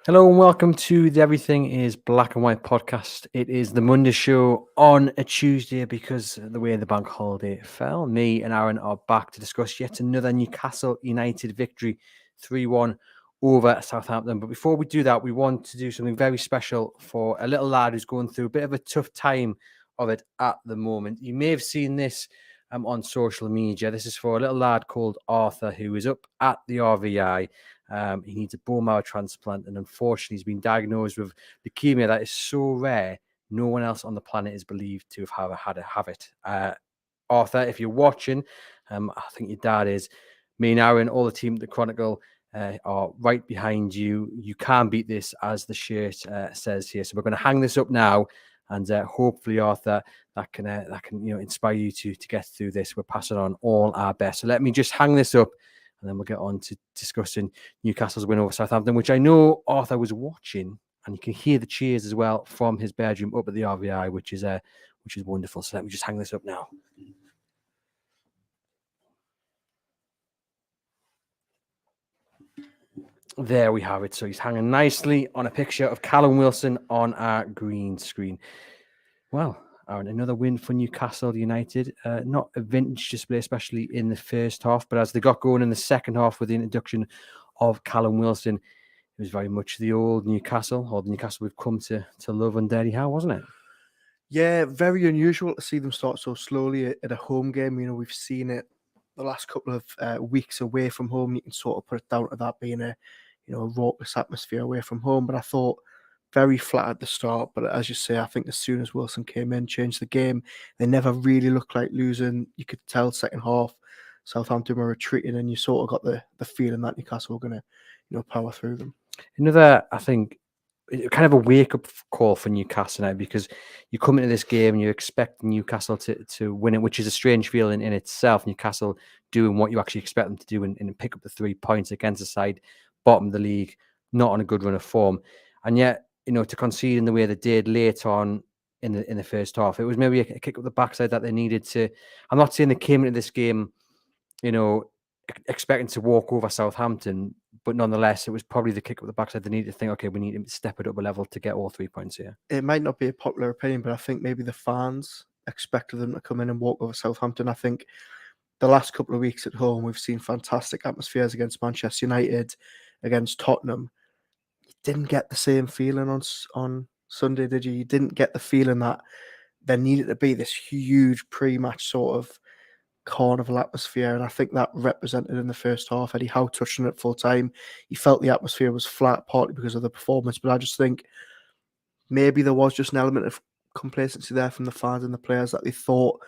Hello and welcome to the Everything is Black and White podcast. It is the Monday show on a Tuesday because of the way the bank holiday fell. Me and Aaron are back to discuss yet another Newcastle United victory 3-1 over Southampton. But before we do that, we want to do something very special for a little lad who's going through a bit of a tough time of it at the moment. You may have seen this on social media. This is for a little lad called Arthur who is up at the RVI. He needs a bone marrow transplant, and unfortunately, he's been diagnosed with leukemia that is so rare, no one else on the planet is believed to have it. Arthur, if you're watching, I think your dad is. Me and Aaron, all the team at the Chronicle, are right behind you. You can beat this, as the shirt says here. So we're going to hang this up now, and hopefully, Arthur, that can inspire you to get through this. We're passing on all our best. So let me just hang this up, and then we'll get on to discussing Newcastle's win over Southampton, which I know Arthur was watching, and you can hear the cheers as well from his bedroom up at the RVI, which is wonderful. So let me just hang this up now. There we have it. So he's hanging nicely on a picture of Callum Wilson on our green screen. Well, Aaron, another win for Newcastle United. Not a vintage display, especially in the first half, but as they got going in the second half with the introduction of Callum Wilson, it was very much the old Newcastle, or the Newcastle we've come to love under Eddie Howe, wasn't it? Yeah, very unusual to see them start so slowly at a home game. You know, we've seen it the last couple of weeks away from home. You can sort of put it down to that being a raucous atmosphere away from home. But I thought very flat at the start. But as you say, I think as soon as Wilson came in, changed the game. They never really looked like losing. You could tell second half Southampton were retreating, and you sort of got the feeling that Newcastle were going to power through them. Another, I think, kind of a wake-up call for Newcastle now, because you come into this game and you expect Newcastle to win it, which is a strange feeling in itself. Newcastle doing what you actually expect them to do and pick up the 3 points against a side bottom of the league, not on a good run of form. And yet, to concede in the way they did late on in the first half, it was maybe a kick up the backside that they needed to. I'm not saying they came into this game, expecting to walk over Southampton, but nonetheless, it was probably the kick up the backside. They needed to think, okay, we need to step it up a level to get all 3 points here. It might not be a popular opinion, but I think maybe the fans expected them to come in and walk over Southampton. I think the last couple of weeks at home, we've seen fantastic atmospheres against Manchester United, against Tottenham. You didn't get the same feeling on Sunday, did you? You didn't get the feeling that there needed to be this huge pre-match sort of carnival atmosphere, and I think that represented in the first half. Eddie Howe touched on it full time. He felt the atmosphere was flat, partly because of the performance, but I just think maybe there was just an element of complacency there from the fans and the players that they thought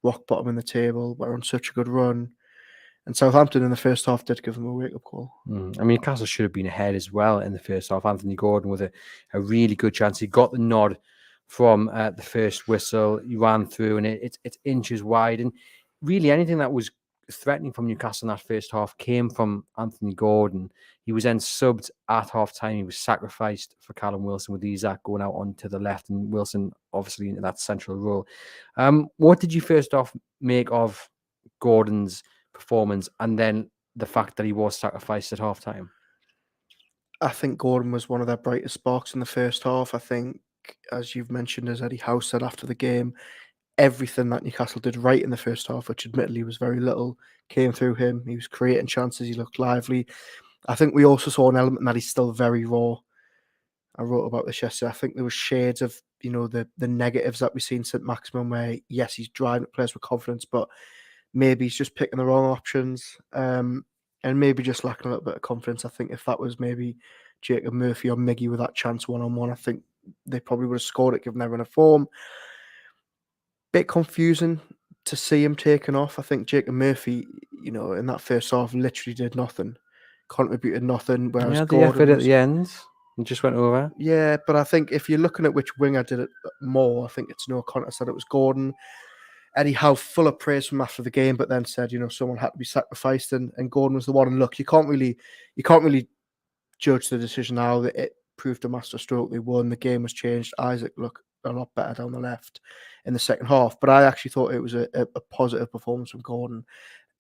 rock bottom in the table, were on such a good run. And Southampton in the first half did give them a wake-up call. I mean, Newcastle should have been ahead as well in the first half. Anthony Gordon with a really good chance. He got the nod from the first whistle. He ran through, and it's inches wide. And really, anything that was threatening from Newcastle in that first half came from Anthony Gordon. He was then subbed at half-time. He was sacrificed for Callum Wilson, with Isak going out onto the left, and Wilson obviously in that central role. What did you first off make of Gordon's performance, and then the fact that he was sacrificed at half-time? I think Gordon was one of their brightest sparks in the first half. I think, as you've mentioned, as Eddie Howe said after the game, everything that Newcastle did right in the first half, which admittedly was very little, came through him. He was creating chances. He looked lively. I think we also saw an element that he's still very raw. I wrote about this yesterday. I think there was shades of, the negatives that we've seen St. Maximin, where, yes, he's driving players with confidence, but maybe he's just picking the wrong options, and maybe just lacking a little bit of confidence. I think if that was maybe Jacob Murphy or Miggy with that chance one-on-one, I think they probably would have scored it, given their run of form. Bit confusing to see him taken off. I think Jacob Murphy, in that first half, literally did nothing, contributed nothing. Whereas The Gordon effort at the end and just went over. Yeah, but I think if you're looking at which winger did it more, I think it's no contest that it was Gordon. Eddie Howe full of praise from after the game, but then said, someone had to be sacrificed, and Gordon was the one. And look, you can't really judge the decision now. That it proved a masterstroke. They won. The game was changed. Isak looked a lot better down the left in the second half, but I actually thought it was a positive performance from Gordon,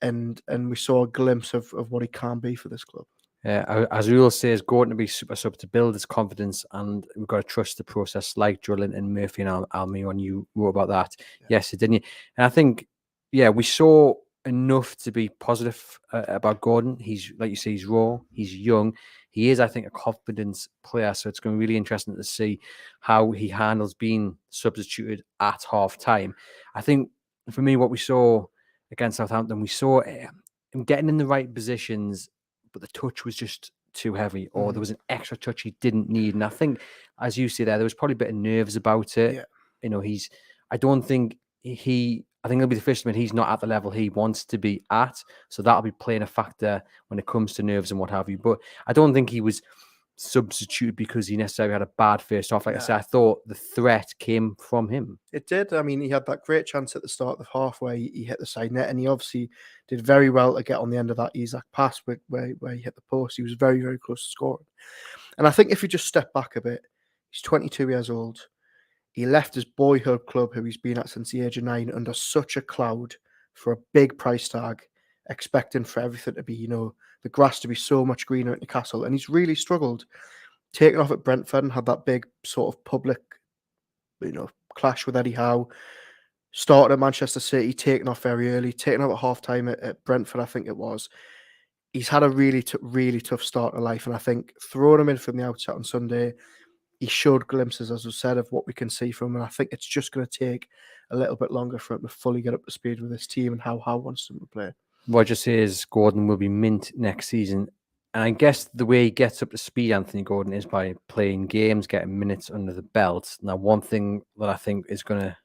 and we saw a glimpse of what he can be for this club. As Rule says, Gordon to be super sub to build his confidence, and we've got to trust the process, like Drilling and Murphy and Almiron. You wrote about that yesterday, didn't you? And I think, yeah, we saw enough to be positive about Gordon. He's, like you say, he's raw, he's young. He is, I think, a confidence player. So it's going to be really interesting to see how he handles being substituted at half time. I think for me, what we saw against Southampton, we saw him getting in the right positions, but the touch was just too heavy, or there was an extra touch he didn't need. And I think, as you say there was probably a bit of nerves about it. Yeah. You know, I don't think I think it'll be the first time he's not at the level he wants to be at. So that'll be playing a factor when it comes to nerves and what have you. But I don't think he was substituted because he necessarily had a bad first half. Like I said, I thought the threat came from him. It did. I mean, he had that great chance at the start of the half where he hit the side net, and he obviously did very well to get on the end of that Isak pass where he hit the post. He was very, very close to scoring. And I think if you just step back a bit, he's 22 years old. He left his boyhood club, who he's been at since the age of 9, under such a cloud for a big price tag, expecting for everything to be, the grass to be so much greener at Newcastle. And he's really struggled. Taken off at Brentford and had that big sort of public, clash with Eddie Howe. Started at Manchester City, taken off very early, taken off at half time at Brentford, I think it was. He's had a really tough start to life. And I think throwing him in from the outset on Sunday, he showed glimpses, as was said, of what we can see from him. And I think it's just going to take a little bit longer for him to fully get up to speed with this team and how Howe wants him to play. Roger says Gordon will be mint next season. And I guess the way he gets up to speed, Anthony Gordon, is by playing games, getting minutes under the belt. Now, one thing that I think is going to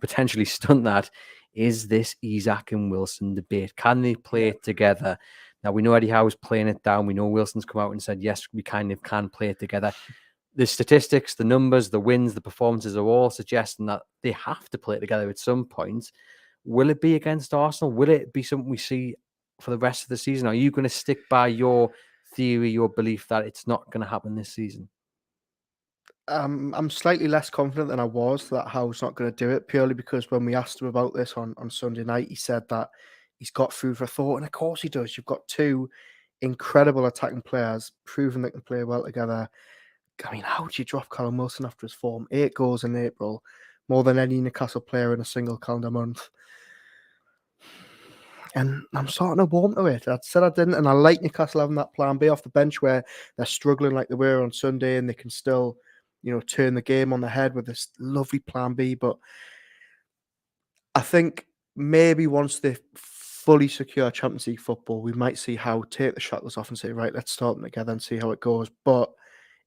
potentially stunt that is this Isak and Wilson debate. Can they play it together? Now, we know Eddie Howe's playing it down. We know Wilson's come out and said, yes, we kind of can play it together. The statistics, the numbers, the wins, the performances are all suggesting that they have to play it together at some point. Will it be against Arsenal? Will it be something we see for the rest of the season? Are you going to stick by your theory, your belief that it's not going to happen this season? I'm slightly less confident than I was that Howe's not going to do it, purely because when we asked him about this on Sunday night, he said that he's got food for thought. And of course he does. You've got two incredible attacking players, proven they can play well together. I mean, how would you drop Callum Wilson after his form? 8 goals in April, more than any Newcastle player in a single calendar month. And I'm starting to warm to it. I said I didn't, and I like Newcastle having that plan B off the bench where they're struggling like they were on Sunday, and they can still, turn the game on the head with this lovely plan B. But I think maybe once they fully secure Champions League football, we might see Howe take the shackles off and say, right, let's start them together and see how it goes. But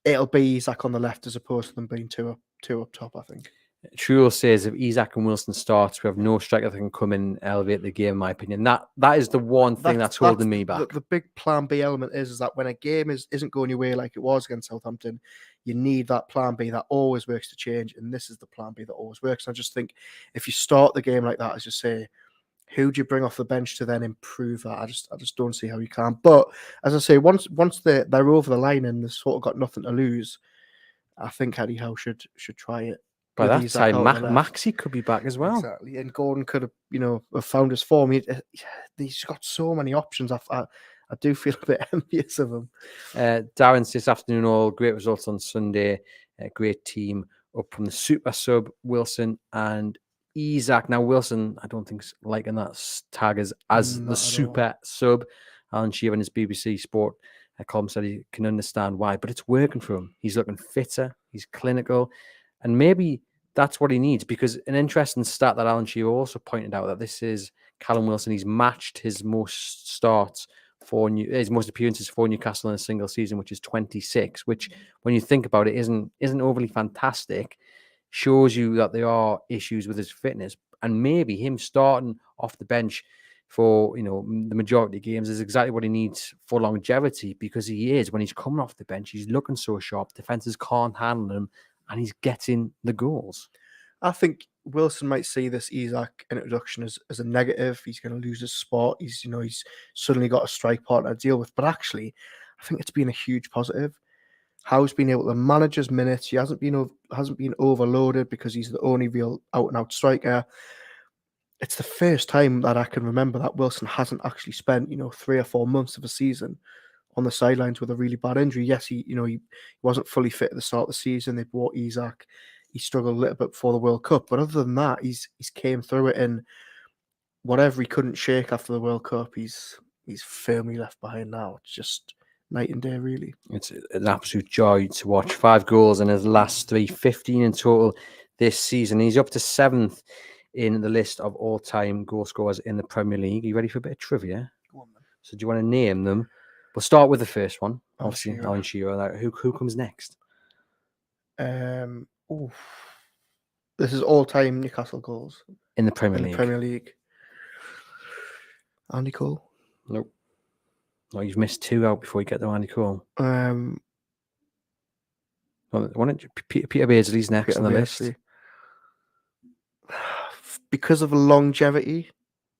it'll be Isak on the left as opposed to them being two up top, I think. Truel says if Isak and Wilson starts, we have no striker that can come in and elevate the game, in my opinion. That is the one thing that's holding me back. The big plan B element is that when a game isn't going your way like it was against Southampton, you need that plan B that always works to change. And this is the plan B that always works. And I just think if you start the game like that, as you say, who do you bring off the bench to then improve that? I just don't see how you can. But as I say, once they're over the line and they've sort of got nothing to lose, I think Eddie Howe should try it. By that time, Maxi could be back as well. Exactly, and Gordon could have, found his form. He's got so many options. I do feel a bit envious of him. Darren this afternoon, all great results on Sunday. Great team up from the super sub, Wilson and Isak. Now, Wilson, I don't think's liking that tag as the super sub. Alan Shearer in his BBC Sport column said he can understand why, but it's working for him. He's looking fitter, he's clinical, and maybe that's what he needs, because an interesting stat that Alan Shearer also pointed out, that this is Callum Wilson. He's matched his most starts his most appearances for Newcastle in a single season, which is 26, which when you think about it isn't overly fantastic. Shows you that there are issues with his fitness, and maybe him starting off the bench for the majority of games is exactly what he needs for longevity, because when he's coming off the bench, he's looking so sharp, defenses can't handle him, and he's getting the goals. I think Wilson might see this Isak introduction as a negative. He's going to lose his spot. He's suddenly got a strike partner to deal with. But actually, I think it's been a huge positive. Howe's been able to manage his minutes. He hasn't been overloaded because he's the only real out and out striker. It's the first time that I can remember that Wilson hasn't actually spent 3 or 4 months of a season on the sidelines with a really bad injury. Yes, he wasn't fully fit at the start of the season. They bought Isak. He struggled a little bit before the World Cup, but other than that, he's came through it, and whatever he couldn't shake after the World Cup, he's firmly left behind now. It's just night and day, really. It's an absolute joy to watch. 5 goals in his last 3, 15 in total this season. He's up to 7th in the list of all-time goal scorers in the Premier League. Are you ready for a bit of trivia? Go on, then. So do you want to name them? We'll start with the first one. Alan Obviously, Shearer. Alan Shearer. Who comes next? This is all-time Newcastle goals In the Premier in League. the Premier League. Andy Cole. Nope. No, you've missed 2 out before you get to Andy Cole. Peter Beardsley's next Peter on the Beardsley. list. Because of longevity,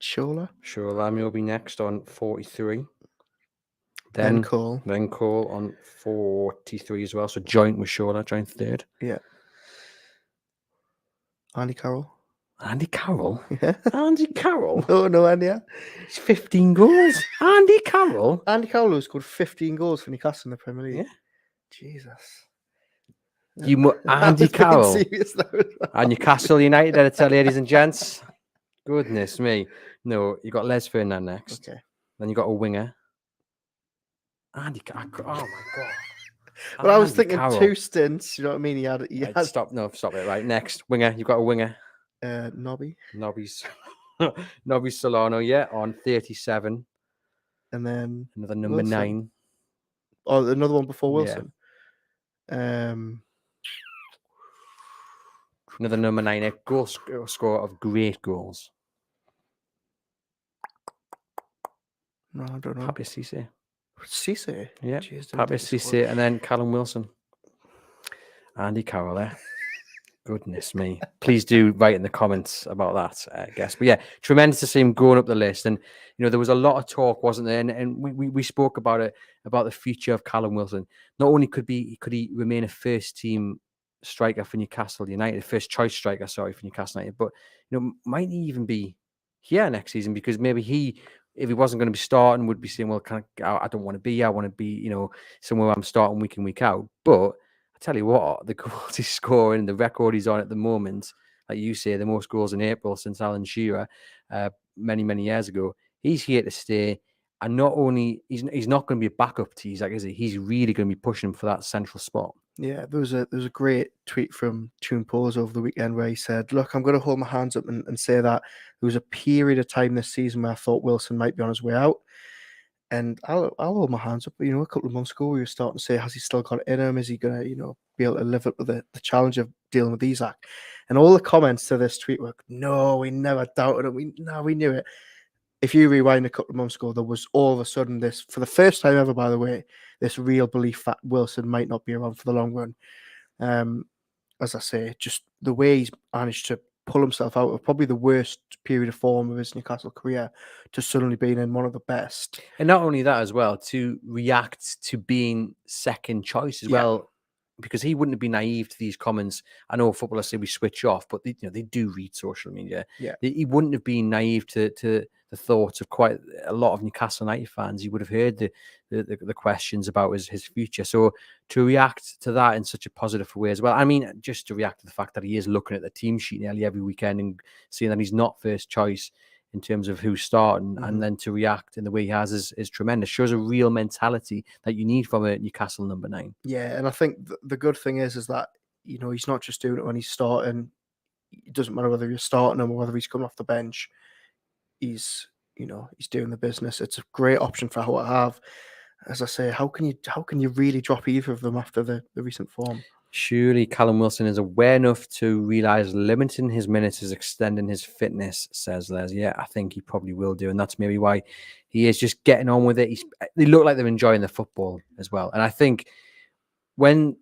Shola. Shola will be next on 43. Then Cole. Then Cole on 43 as well. So joint with Shola, joint 3rd. Yeah. Andy Carroll. Andy Carroll? Yeah. Andy Carroll? No, Andy. He's 15 goals. Andy Carroll? Andy Carroll has scored 15 goals for Newcastle in the Premier League. Yeah. Jesus. Andy Carroll. Serious now. And Newcastle United, I tell you, ladies and gents. Goodness me. No, you got Les Ferdinand next. Okay. Then you got a winger. Andy Carroll. Oh my God. But I was thinking Carroll. 2 stints. You know what I mean? He Right, had stop it. Right, next. Winger. You've got a winger. Nobby. Nobby Solano, yeah, on 37. And then Another number Wilson. 9. Oh, another one before Yeah. Wilson. Another number 9, a goal scorer of great goals. No, I don't know. Pape Cisse. Cisse? Yeah, Jeez, Pape Cisse, and then Callum Wilson. Andy Carroll there. Goodness me. Please do write in the comments about that, I guess. But yeah, tremendous to see him going up the list. And, there was a lot of talk, wasn't there? And we spoke about it, about the future of Callum Wilson. Not only could he remain a first-team striker for Newcastle United, first choice striker, for Newcastle United, but, might he even be here next season? Because maybe if he wasn't going to be starting, would be saying, well, I don't want to be. I want to be, somewhere I'm starting week in, week out. But I tell you what, the goals he's scoring, the record he's on at the moment, like you say, the most goals in April since Alan Shearer, many, many years ago. He's here to stay. And not only, he's not going to be a backup to Isak, is he? He's really going to be pushing for that central spot. Yeah, there was a great tweet from Tune Pause over the weekend where he said, look, I'm going to hold my hands up and say that there was a period of time this season where I thought Wilson might be on his way out. And I'll hold my hands up. A couple of months ago, we were starting to say, has he still got it in him? Is he going to, be able to live up to the challenge of dealing with Isak? And all the comments to this tweet were, no, we never doubted him. We knew it. If you rewind a couple of months ago, there was all of a sudden this, for the first time ever, by the way, this real belief that Wilson might not be around for the long run. As I say, just the way he's managed to pull himself out of probably the worst period of form of his Newcastle career to suddenly being in one of the best. And not only that as well, to react to being second choice as well, because he wouldn't have been naive to these comments. I know footballers say we switch off, but they do read social media. Yeah. He wouldn't have been naive to the thoughts of quite a lot of Newcastle United fans. He would have heard the questions about his future. So to react to that in such a positive way as well. I mean, just to react to the fact that he is looking at the team sheet nearly every weekend and seeing that he's not first choice in terms of who's starting, and then to react in the way he has is tremendous. Shows a real mentality that you need from a Newcastle number 9. Yeah, and I think the good thing is that, he's not just doing it when he's starting. It doesn't matter whether you're starting him or whether he's coming off the bench. He's doing the business. It's a great option for how I have. As I say, how can you really drop either of them after the recent form? Surely Callum Wilson is aware enough to realise limiting his minutes is extending his fitness, says Les. Yeah, I think he probably will do. And that's maybe why he is just getting on with it. They look like they're enjoying the football as well. And I think when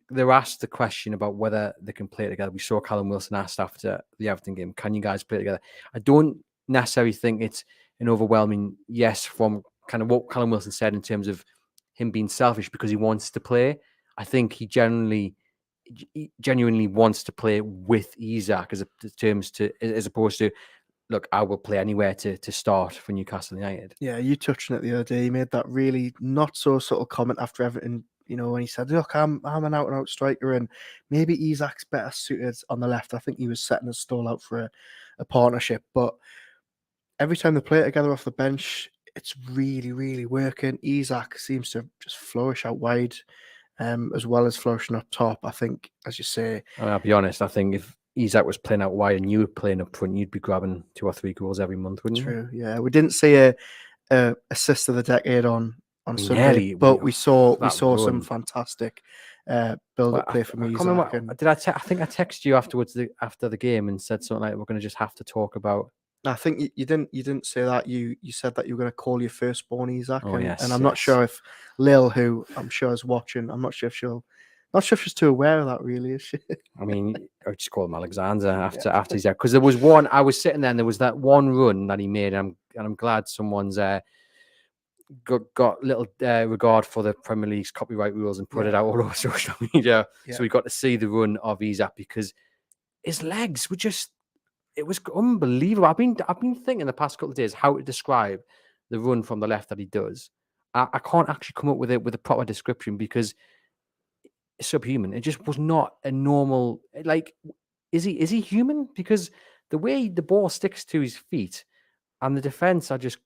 they're asked the question about whether they can play together, we saw Callum Wilson asked after the Everton game, can you guys play together? I don't necessarily think it's an overwhelming yes from kind of what Callum Wilson said in terms of him being selfish because he wants to play. I think he genuinely wants to play with Isak as opposed to look, I will play anywhere to start for Newcastle United. Yeah, you touched on it the other day. He made that really not so subtle comment after Everton, when he said, "Look, I'm an out and out striker, and maybe Isak's better suited on the left." I think he was setting a stall out for a partnership, but every time they play it together off the bench, it's really, really working. Isak seems to just flourish out wide, as well as flourishing up top. I think, as you say, I'll be honest. I think if Isak was playing out wide and you were playing up front, you'd be grabbing 2 or 3 goals every month, wouldn't you? true. Yeah, we didn't see a assist of the decade on I mean, Sunday, nearly. but we saw that some run. fantastic Well, build-up I play from can't Isak. remember. And Did I? I think I texted you afterwards after the game and said something like, "We're going to just have to talk about." I think you didn't say that. You said that you were going to call your firstborn Isak, Oh and yes, I'm not sure if Lil, who I'm sure is watching, I'm not sure if she's too aware of that. Really, is she? I mean, I just call him Alexander Yeah. after he's there because there was one. I was sitting there and there was that one run that he made, and I'm glad someone's got little regard for the Premier League's copyright rules and put it out all over social media. Yeah. So we got to see the run of Isak because his legs were just. It was unbelievable. I've been thinking the past couple of days how to describe the run from the left that he does. I can't actually come up with a proper description because it's subhuman. It just was not a normal. Like, is he human? Because the way the ball sticks to his feet and the defense are just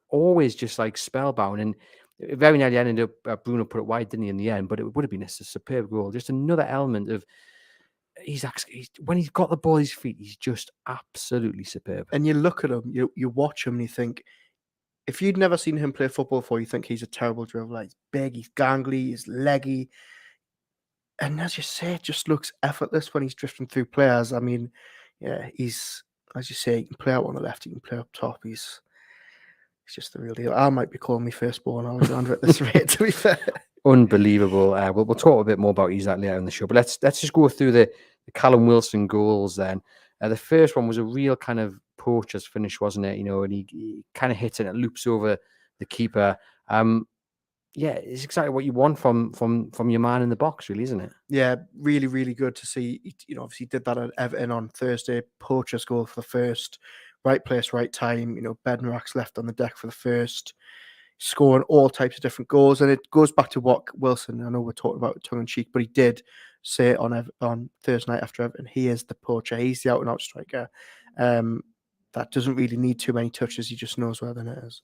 always just like spellbound. And it very nearly ended up Bruno put it wide, didn't he? In the end, but it would have been a superb goal. Just another element of. When he's got the ball at his feet, he's just absolutely superb. And you look at him, you watch him, and you think, if you'd never seen him play football before, you think he's a terrible dribbler. He's big, he's gangly, he's leggy, and as you say, it just looks effortless when he's drifting through players. I mean, yeah, he's, as you say, he can play out on the left, he can play up top. He's just the real deal. I might be calling me firstborn Alexander at this rate, to be fair. Unbelievable. We'll talk a bit more about Isak later in the show, but let's just go through the Callum Wilson goals then. The first one was a real kind of poacher's finish, wasn't it? And he kind of hits it and it loops over the keeper. Yeah, it's exactly what you want from your man in the box, really, isn't it? Yeah, really, really good to see. Obviously did that at Everton on Thursday. Poacher's goal for the first. Right place, right time. Bednarak's left on the deck for the first. Scoring all types of different goals. And it goes back to what Wilson, I know we're talking about tongue-in-cheek, but he did say it on Thursday night after Everton, he is the poacher. He's the out-and-out striker. That doesn't really need too many touches. He just knows where the net is.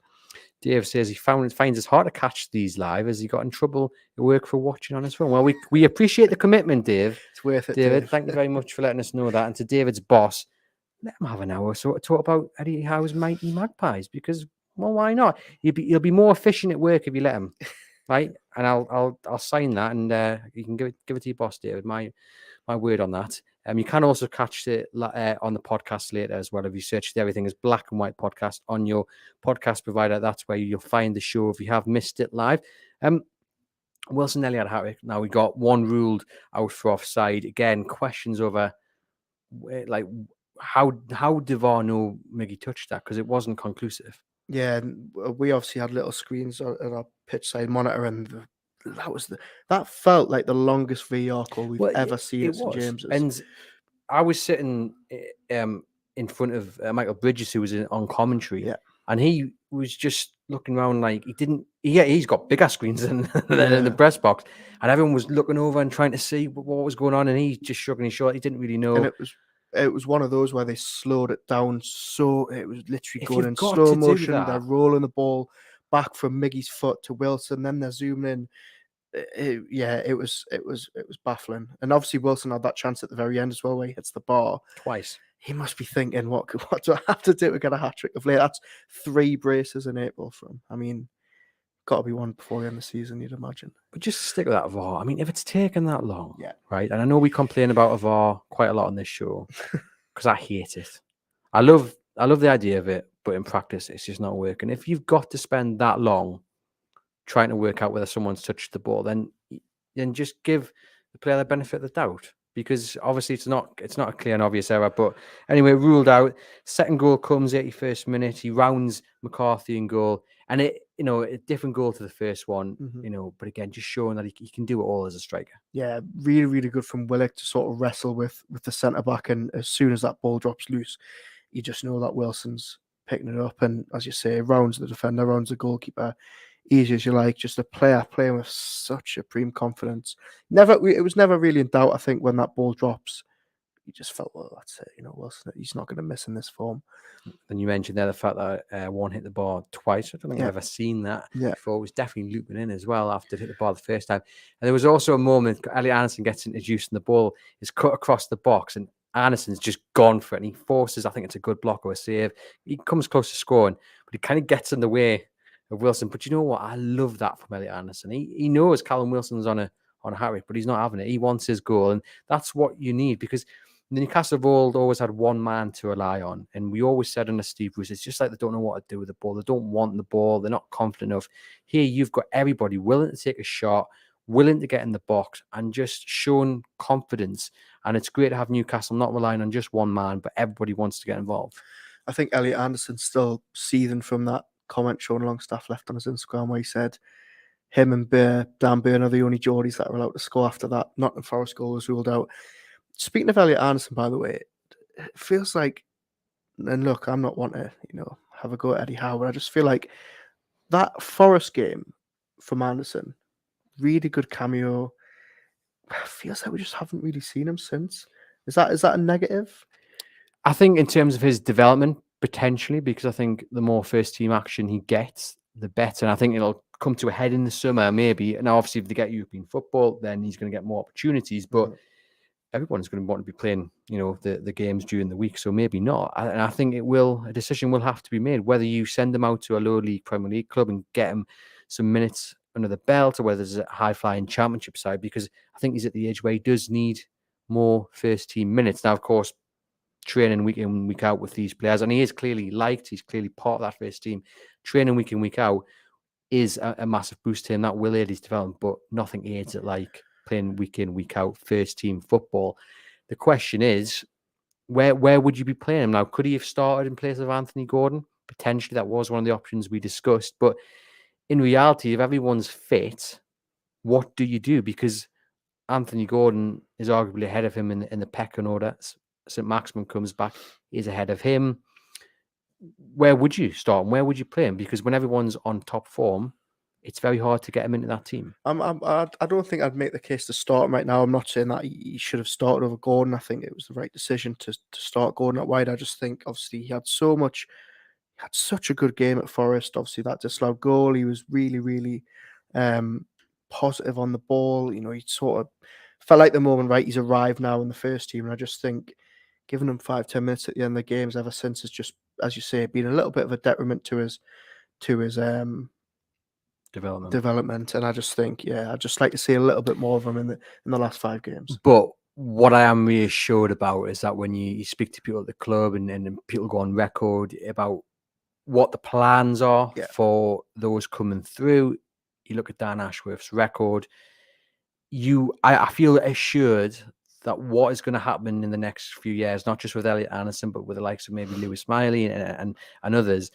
Dave says he finds it hard to catch these live as he got in trouble at work for watching on his phone. Well, we appreciate the commitment, Dave. It's worth it, David. Dave. Thank you very much for letting us know that. And to David's boss, let him have an hour or so to talk about Eddie Howe's Mighty Magpies because, well, why not? He'll be more efficient at work if you let him, right? And I'll sign that, and you can give it to your boss, David. My word on that. You can also catch it on the podcast later as well. If you search everything as Black and White Podcast on your podcast provider, that's where you'll find the show if you have missed it live. Wilson Elliott hat-trick. Now we got one ruled out for offside. Again, questions over like how did VAR know Miggy touched that because it wasn't conclusive. Yeah, we obviously had little screens on our pitch side monitor, and that felt like the longest VR call we've ever seen at St James's. And I was sitting in front of Michael Bridges, who was on commentary, and he was just looking around like he's got bigger screens than the press box, and everyone was looking over and trying to see what was going on, and he just shrugging his shoulder. He didn't really know. And it was one of those where they slowed it down, so it was literally going in slow motion. They're rolling the ball back from Miggy's foot to Wilson, then they're zooming in. It was baffling. And obviously Wilson had that chance at the very end as well, where he hits the bar twice. He must be thinking, what do I have to do to get a hat trick of late? That's 3 braces in April from. I mean, got to be one before the end of the season, you'd imagine. But just stick with that VAR. I mean, if it's taken that long, yeah, right? And I know we complain about a VAR quite a lot on this show because I hate it. I love the idea of it, but in practice, it's just not working. If you've got to spend that long trying to work out whether someone's touched the ball, then just give the player the benefit of the doubt. Because obviously it's not a clear and obvious error. But anyway, ruled out. Second goal comes 81st minute. He rounds McCarthy in goal. And a different goal to the first one, but again, just showing that he can do it all as a striker. Yeah, really, really good from Willock to sort of wrestle with the centre-back. And as soon as that ball drops loose, you just know that Wilson's picking it up. And as you say, rounds the defender, rounds the goalkeeper, easy as you like. Just a player playing with such supreme confidence. It was never really in doubt. I think when that ball drops, you just felt, well, that's it. Wilson, he's not going to miss in this form. And you mentioned there the fact that one hit the bar twice. I don't think I've ever seen that before. It was definitely looping in as well after it hit the bar the first time. And there was also a moment Elliot Anderson gets introduced and the ball is cut across the box and Anderson's just gone for it. And he forces, I think it's a good block or a save. He comes close to scoring, but he kind of gets in the way of Wilson. But you know what? I love that from Elliot Anderson. He knows Callum Wilson's on a hat, but he's not having it. He wants his goal. And that's what you need, because the Newcastle of old always had one man to rely on. And we always said under Steve Bruce, it's just like they don't know what to do with the ball. They don't want the ball. They're not confident enough. Here, you've got everybody willing to take a shot, willing to get in the box, and just showing confidence. And it's great to have Newcastle not relying on just one man, but everybody wants to get involved. I think Elliot Anderson's still seething from that comment Sean Longstaff left on his Instagram where he said him and Dan Burn are the only Geordies that are allowed to score after that Nottingham Forest goal was ruled out. Speaking of Elliot Anderson, by the way, it feels like, and look, I'm not one to, have a go at Eddie Howe, but I just feel like that Forest game from Anderson, really good cameo. Feels like we just haven't really seen him since. Is that a negative? I think in terms of his development, potentially, because I think the more first team action he gets, the better. And I think it'll come to a head in the summer, maybe. Now, obviously, if they get European football, then he's going to get more opportunities. But everyone's going to want to be playing, the games during the week. So maybe not. And I think a decision will have to be made, whether you send them out to a low league Premier League club and get them some minutes under the belt, or whether there's a high flying championship side, because I think he's at the age where he does need more first team minutes. Now, of course, training week in, week out with these players, and he is clearly liked. He's clearly part of that first team. Training week in, week out is a massive boost to him. That will aid his development, but nothing aids it like playing week in, week out, first team football. The question is, where would you be playing him now? Could he have started in place of Anthony Gordon? Potentially, that was one of the options we discussed. But in reality, if everyone's fit, what do you do? Because Anthony Gordon is arguably ahead of him in the pecking order. St. Maximin comes back, he's ahead of him. Where would you start? And where would you play him? Because when everyone's on top form, it's very hard to get him into that team. I don't think I'd make the case to start him right now. I'm not saying that he should have started over Gordon. I think it was the right decision to start Gordon at wide. I just think, obviously, he had such a good game at Forest. Obviously, that disallowed goal. He was really, really positive on the ball. He sort of felt like the moment, right, he's arrived now in the first team. And I just think giving him 5-10 minutes at the end of the games ever since has just, as you say, been a little bit of a detriment to his development. And I just think, I'd just like to see a little bit more of him in the last 5 games. But what I am reassured about is that when you speak to people at the club and people go on record about what the plans are for those coming through, you look at Dan Ashworth's record, I feel assured that what is going to happen in the next few years, not just with Elliot Anderson, but with the likes of maybe Lewis Miley and others,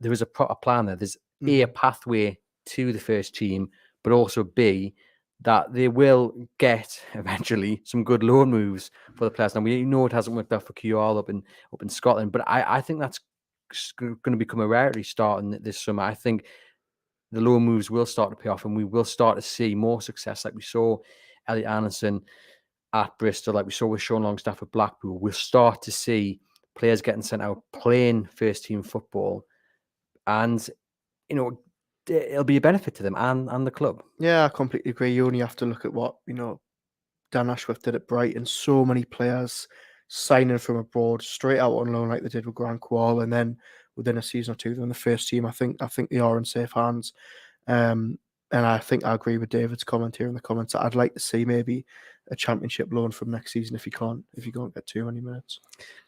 there is a proper plan there. There's a pathway to the first team, but also B, that they will get eventually some good loan moves for the players. Now, we know it hasn't worked out for QR up in Scotland, but I think that's going to become a rarity starting this summer. I think the loan moves will start to pay off, and we will start to see more success, like we saw Elliot Anderson at Bristol, like we saw with Sean Longstaff at Blackpool. We'll start to see players getting sent out playing first team football, and it'll be a benefit to them and the club. Yeah, I completely agree. You only have to look at what Dan Ashworth did at Brighton. So many players signing from abroad straight out on loan, like they did with Grant Quall, and then within a season or two, they're in the first team. I think they are in safe hands. And I think I agree with David's comment here in the comments. I'd like to see maybe a championship loan from next season if you can't get too many minutes.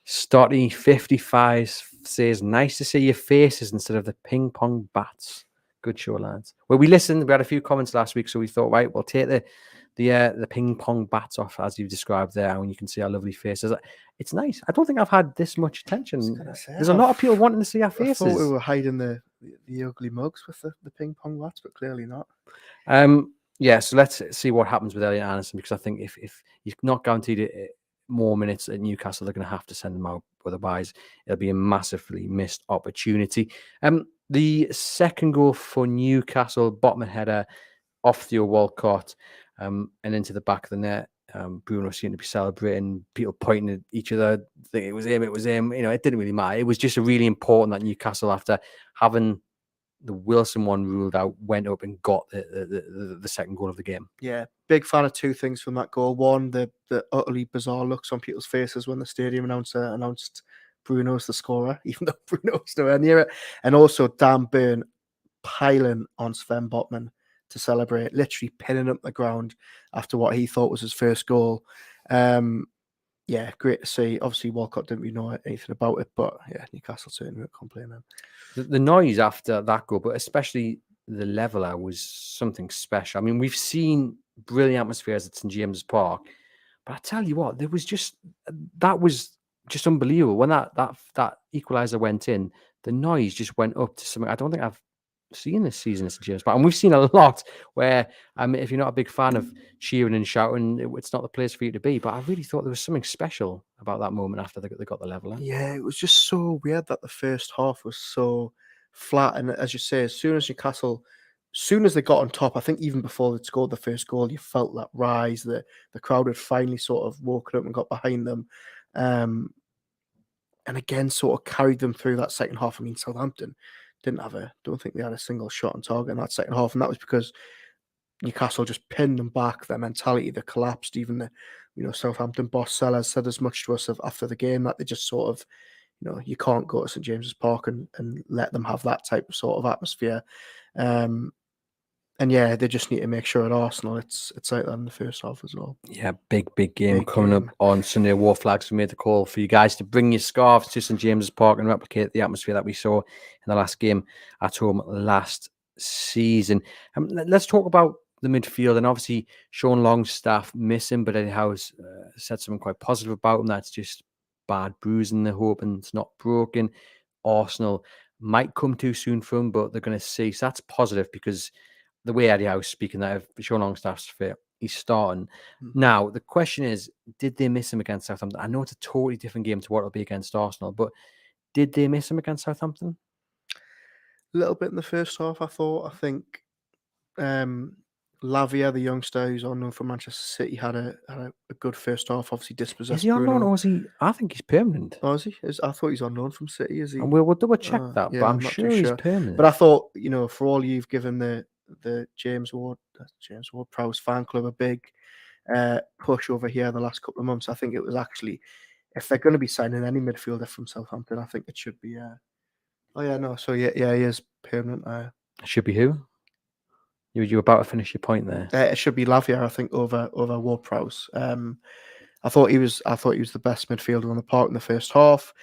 Stotty 55 says, nice to see your faces instead of the ping pong bats. Good show, lads. Well, we listened. We had a few comments last week, so we thought, right, we'll take the ping pong bats off as you described there, and you can see our lovely faces. It's nice. I don't think I've had this much attention. There's a lot of people wanting to see our faces. I thought we were hiding the ugly mugs with the ping pong bats, but clearly not. So let's see what happens with Elliot Anderson, because I think if you're not guaranteed more minutes at Newcastle, they're going to have to send them out. Otherwise, it'll be a massively missed opportunity. The second goal for Newcastle, Botman header off Theo Walcott and into the back of the net. Bruno seemed to be celebrating, people pointing at each other, thinking it was him, it was him. It didn't really matter. It was just really important that Newcastle, after having the Wilson one ruled out, went up and got the second goal of the game. Yeah, big fan of two things from that goal. One, the utterly bizarre looks on people's faces when the stadium announcer announced Bruno's the scorer, even though Bruno was nowhere near it. And also Dan Burn piling on Sven Botman to celebrate, literally pinning up the ground after what he thought was his first goal. Yeah, great to see. Obviously, Walcott didn't really know anything about it, but yeah, Newcastle certainly weren't complaining. The noise after that goal, but especially the leveler, was something special. I mean, we've seen brilliant atmospheres at St James's Park, but I tell you what, that was just unbelievable. When that equaliser went in, the noise just went up to something I don't think I've seen this season at St James's Park. And we've seen a lot where, if you're not a big fan of cheering and shouting, it's not the place for you to be. But I really thought there was something special about that moment after they got the leveler. Yeah, it was just so weird that the first half was so flat. And as you say, as soon as they got on top, I think even before they'd scored the first goal, you felt that rise. The crowd had finally sort of woken up and got behind them. And again, sort of carried them through that second half. I mean, Southampton don't think they had a single shot on target in that second half. And that was because Newcastle just pinned them back. Their mentality, they collapsed. Even the Southampton boss Sellers said as much to us after the game, that they just sort of, you can't go to St James's Park and let them have that type of sort of atmosphere. And yeah, they just need to make sure at Arsenal it's like that in the first half as well. Yeah, big game coming up on Sunday. War Flags, we made the call for you guys to bring your scarves to St James's Park and replicate the atmosphere that we saw in the last game at home last season. Let's talk about the midfield, and obviously Sean Longstaff missing, but Eddie Howe's said something quite positive about him. That's just bad bruising, they're hoping it's not broken. Arsenal might come too soon for him, but they're going to see. So that's positive, because the way Eddie Howe's speaking, that if Sean Longstaff's fit, he's starting. Now, the question is, did they miss him against Southampton? I know it's a totally different game to what it'll be against Arsenal, but did they miss him against Southampton? A little bit in the first half, I thought. I think Lavia, the youngster who's on loan from Manchester City, had a good first half. Obviously dispossessed. Is he on loan, or is he? I think he's permanent. Oh, is he? I thought he's on loan from City. Is he? And we'll double check that, yeah, but I'm not sure too he's sure. permanent. But I thought, for all you've given the James Ward Prowse fan club a big push over here the last couple of months, I think it was actually, if they're going to be signing any midfielder from Southampton, I think it should be. So he is permanent. It should be who? You were about to finish your point there. It should be Lavia, I think, over Ward Prowse. I thought he was the best midfielder on the park in the first half.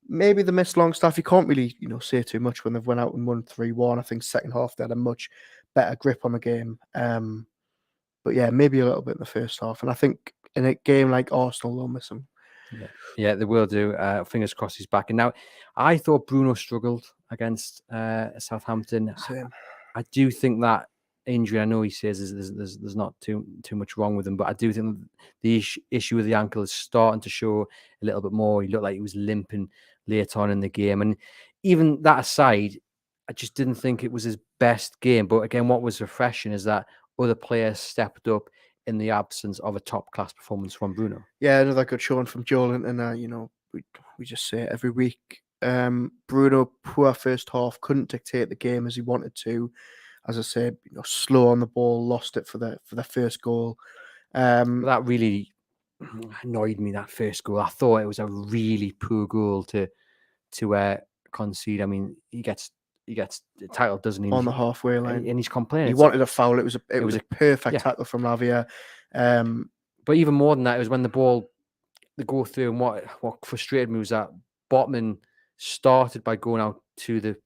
Maybe the missed Longstaff. You can't really, say too much when they've went out and won 3-1. I think second half they had a much better grip on the game. But yeah, maybe a little bit in the first half. And I think in a game like Arsenal, they'll miss him. Yeah, they will do. Fingers crossed he's back. And now, I thought Bruno struggled against Southampton. Same. I do think that injury, I know he says there's not too much wrong with him, but I do think the issue with the ankle is starting to show a little bit more. He looked like he was limping late on in the game. And even that aside, I just didn't think it was his best game. But again, what was refreshing is that other players stepped up in the absence of a top-class performance from Bruno. Yeah, another good showing from Joel. And we just say it every week. Bruno, poor first half, couldn't dictate the game as he wanted to. As I said, slow on the ball, lost it for the first goal. That really annoyed me, that first goal. I thought it was a really poor goal to concede. I mean, he gets the title, doesn't he? On the halfway line, and he's complaining. He wanted a foul. It was a perfect tackle from Lavia. But even more than that, it was when the go through, and what frustrated me was that Botman started by going out to the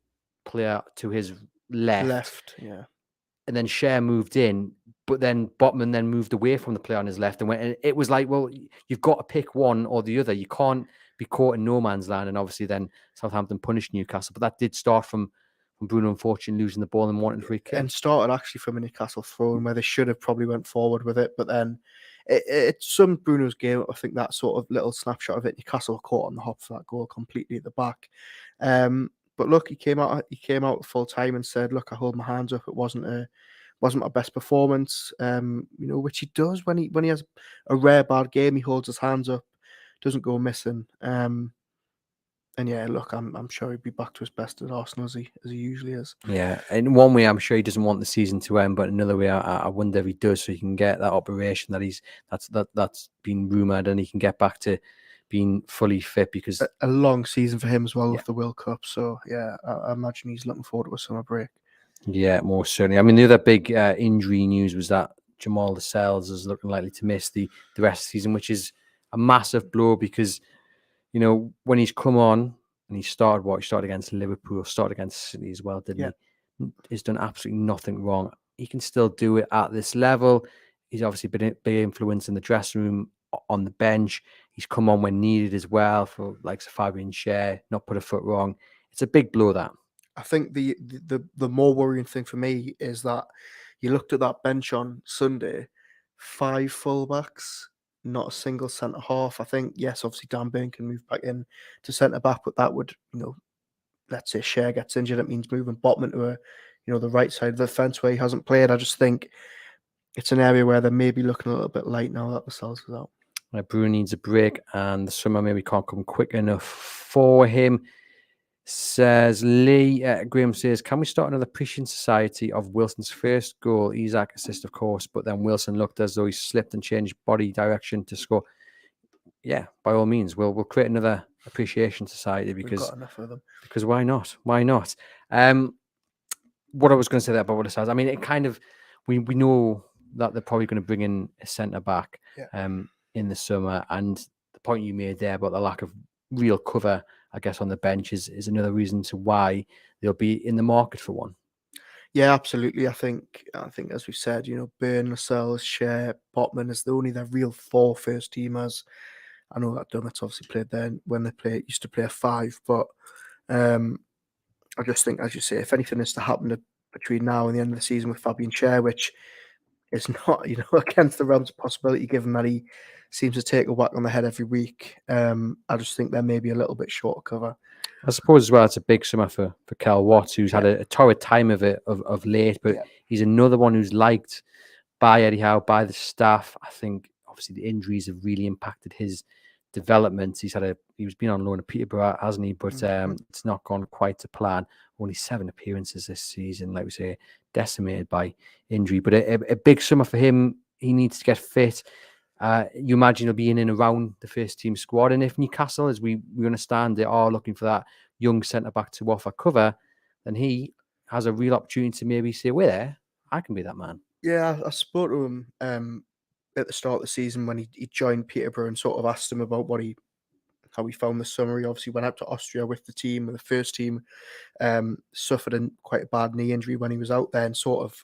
player to his left, and then Cher moved in, but then Botman then moved away from the player on his left and went. And it was like, well, you've got to pick one or the other. You can't be caught in no man's land. And obviously, then Southampton punished Newcastle, but that did start from Bruno, unfortunately, losing the ball and wanting free kick. And started actually from a Newcastle throw, where they should have probably went forward with it, but then It's some Bruno's game. I think that sort of little snapshot of it, Newcastle caught on the hop for that goal completely at the back. But look, he came out full time and said, "Look, I hold my hands up. It wasn't my best performance." Which he does when he has a rare bad game. He holds his hands up, doesn't go missing. And yeah, look, I'm sure he'd be back to his best at Arsenal as he usually is. Yeah, in one way, I'm sure he doesn't want the season to end, but another way, I wonder if he does, so he can get that operation that's been rumored, and he can get back to being fully fit, because A long season for him as well with the World Cup. So yeah, I imagine he's looking forward to a summer break. Yeah, most certainly. I mean, the other big injury news was that Jamal Lascelles is looking likely to miss the rest of the season, which is a massive blow, because when he's come on and he started against Liverpool, started against City as well, didn't he? He's done absolutely nothing wrong. He can still do it at this level. He's obviously been a big influence in the dressing room, on the bench. He's come on when needed as well for like Fabian Schär, not put a foot wrong. It's a big blow, that. I think the more worrying thing for me is that you looked at that bench on Sunday, 5 fullbacks, not a single centre half. I think, yes, obviously Dan Burn can move back in to centre back, but that would, let's say Schär gets injured, it means moving Botman to the right side of the fence where he hasn't played. I just think it's an area where they're maybe looking a little bit light now that Lascelles is out. Bruno needs a break, and the summer maybe can't come quick enough for him. Says Lee. Graham says, can we start another preaching society of Wilson's first goal? Isak assist, of course, but then Wilson looked as though he slipped and changed body direction to score. Yeah, by all means, we'll create another appreciation society, because we've got enough of them. Because why not? Why not? What I was going to say there about what it says, I mean, it kind of, we know that they're probably going to bring in a centre back in the summer, and the point you made there about the lack of real cover, I guess, on the bench is another reason to why they'll be in the market for one. Yeah, absolutely. I think as we said, Burn, Lascelles, Schär, Botman is only their real 4 first teamers. I know that Dummett's obviously played there when they used to play a 5, but I just think, as you say, if anything is to happen between now and the end of the season with Fabian Schär, which is not, against the realms of possibility, given that he seems to take a whack on the head every week. I just think they're maybe a little bit short of cover. I suppose as well, it's a big summer for Kel Watts, who's had a torrid time of it of late, but he's another one who's liked by Eddie Howe, by the staff. I think obviously the injuries have really impacted his development. He's been on loan at Peterborough, hasn't he? But it's not gone quite to plan. Only 7 appearances this season, like we say, decimated by injury. But a big summer for him. He needs to get fit. You imagine he'll be in and around the first team squad. And if Newcastle, as we understand, they are looking for that young centre-back to offer cover, then he has a real opportunity to maybe say, we're there, I can be that man. Yeah, I spoke to him at the start of the season when he joined Peterborough, and sort of asked him about how he found the summer. He obviously went out to Austria with the team, with the first team, suffered quite a bad knee injury when he was out there, and sort of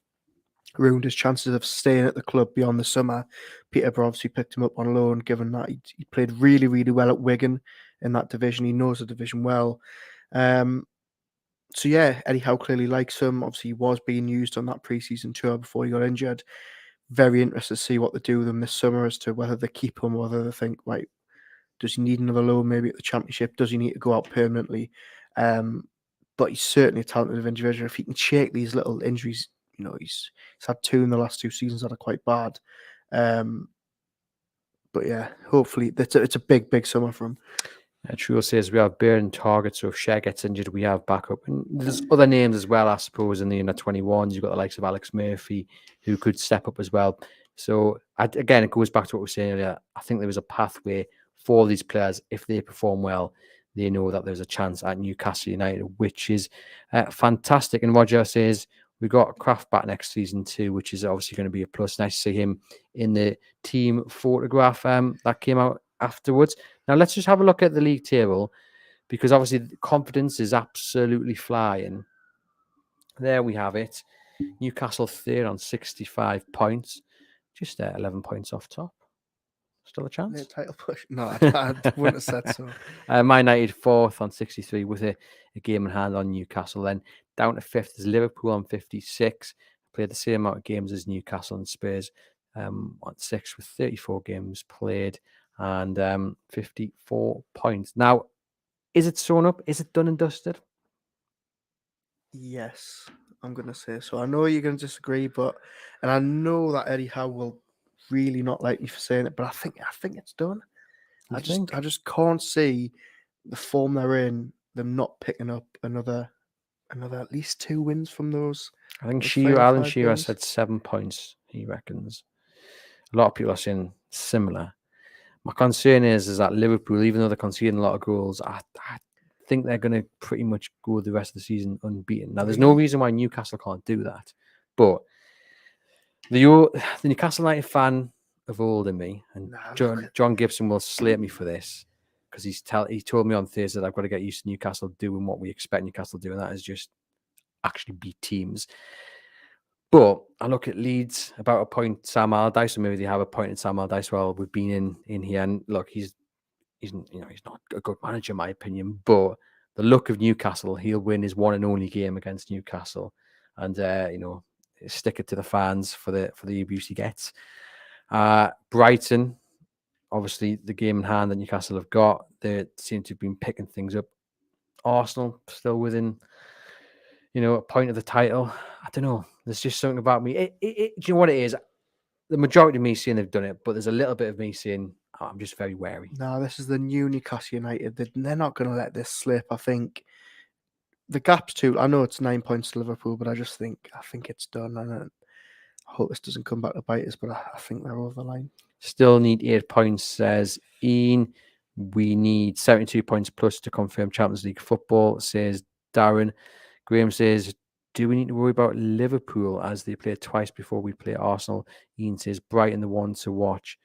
ruined his chances of staying at the club beyond the summer. Peterborough obviously picked him up on loan, given that he played really, really well at Wigan in that division. He knows the division well. So yeah, Eddie Howe clearly likes him. Obviously, he was being used on that pre-season tour before he got injured. Very interested to see what they do with him this summer, as to whether they keep him, whether they think, right, does he need another loan maybe at the Championship? Does he need to go out permanently? But he's certainly a talented individual. If he can shake these little injuries, he's had 2 in the last 2 seasons that are quite bad. But yeah, hopefully it's a big, big summer for him. True says we have Burn target, so if Schär gets injured, we have backup. And there's other names as well, I suppose, in the under 21s. You've got the likes of Alex Murphy, who could step up as well. So again, it goes back to what we were saying earlier. I think there was a pathway for these players. If they perform well, they know that there's a chance at Newcastle United, which is fantastic. And Roger says we got Kraft back next season too, which is obviously going to be a plus. Nice to see him in the team photograph that came out afterwards. Now let's just have a look at the league table, because obviously the confidence is absolutely flying. There we have it. Newcastle 3rd on 65 points, just 11 points off top. Still a chance? Title push? No, I wouldn't have said so. Man United 4th on 63 with a game in hand on Newcastle. Then down to 5th is Liverpool on 56. Played the same amount of games as Newcastle, and Spurs on 6th with 34 games played and 54 points. Now, is it sewn up? Is it done and dusted? Yes, I'm going to say so. I know you're going to disagree, and I know that Eddie Howe will really not like me for saying it, but I think it's done. I just can't see the form they're in, them not picking up another at least 2 wins from those. I think Alan Shearer said 7 points, he reckons. A lot of people are saying similar. My concern is that Liverpool, even though they're conceding a lot of goals, I think they're going to pretty much go the rest of the season unbeaten. Now, there's no reason why Newcastle can't do that. But the Newcastle United fan of old in me, and John Gibson will slate me for this, because he told me on Thursday that I've got to get used to Newcastle doing what we expect Newcastle to do, and that is just actually beat teams. But I look at Leeds about a point Sam Allardyce, or maybe they have a point at Sam Allardyce. Well, we've been in here, and look, he's not a good manager in my opinion. But the look of Newcastle, he'll win his one and only game against Newcastle, and stick it to the fans for the abuse he gets. Brighton, obviously the game in hand that Newcastle have got, they seem to have been picking things up. Arsenal still within a point of the title. I don't know. There's just something about me. Do you know what it is? The majority of me saying they've done it, but there's a little bit of me saying I'm just very wary. No, this is the new Newcastle United. They're not going to let this slip. I think the gap's too. I know it's 9 points to Liverpool, but I think it's done. And I hope this doesn't come back to bite us, but I think they're over the line. Still need 8 points, says Ian. We need 72 points plus to confirm Champions League football, says Darren. Graham says, do we need to worry about Liverpool as they play twice before we play Arsenal? Ian says, Brighton the one to watch.